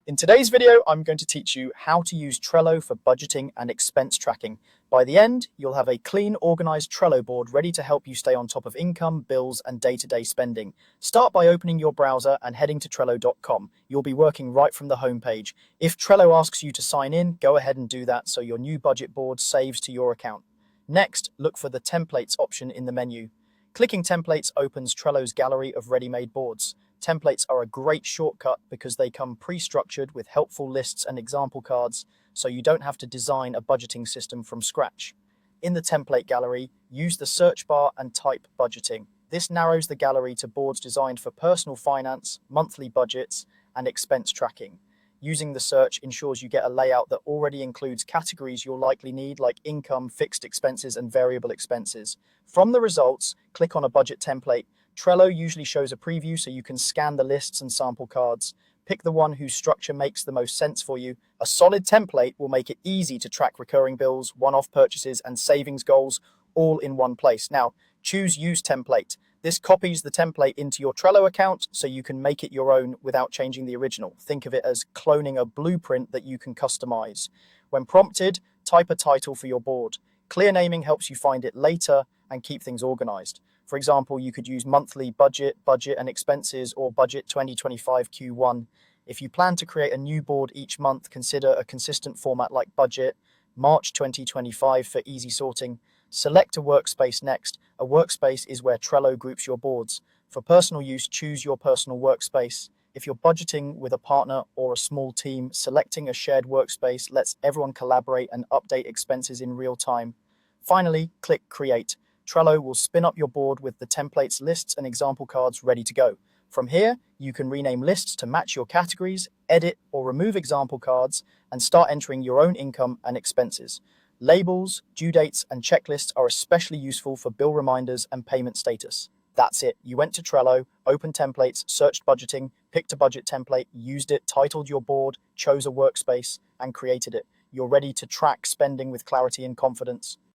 In today's video, I'm going to teach you how to use Trello for budgeting and expense tracking. By the end, you'll have a clean, organized Trello board ready to help you stay on top of income, bills, and day-to-day spending. Start by opening your browser and heading to Trello.com. You'll be working right from the homepage. If Trello asks you to sign in, go ahead and do that so your new budget board saves to your account. Next, look for the Templates option in the menu. Clicking Templates opens Trello's gallery of ready-made boards. Templates are a great shortcut because they come pre-structured with helpful lists and example cards, so you don't have to design a budgeting system from scratch. In the template gallery, use the search bar and type budgeting. This narrows the gallery to boards designed for personal finance, monthly budgets, and expense tracking. Using the search ensures you get a layout that already includes categories you'll likely need, like income, fixed expenses, and variable expenses. From the results, click on a budget template. Trello usually shows a preview so you can scan the lists and sample cards. Pick the one whose structure makes the most sense for you. A solid template will make it easy to track recurring bills, one-off purchases, and savings goals all in one place. Now, choose Use Template. This copies the template into your Trello account so you can make it your own without changing the original. Think of it as cloning a blueprint that you can customize. When prompted, type a title for your board. Clear naming helps you find it later and keep things organized. For example, you could use monthly budget and expenses, or budget 2025 Q1. If you plan to create a new board each month, consider a consistent format like budget, March 2025 for easy sorting. Select a workspace next. A workspace is where Trello groups your boards. For personal use, choose your personal workspace. If you're budgeting with a partner or a small team, selecting a shared workspace lets everyone collaborate and update expenses in real time. Finally, click Create. Trello will spin up your board with the templates, lists, and example cards ready to go. From here, you can rename lists to match your categories, edit or remove example cards, and start entering your own income and expenses. Labels, due dates, and checklists are especially useful for bill reminders and payment status. That's it. You went to Trello, opened templates, searched budgeting, picked a budget template, used it, titled your board, chose a workspace, and created it. You're ready to track spending with clarity and confidence.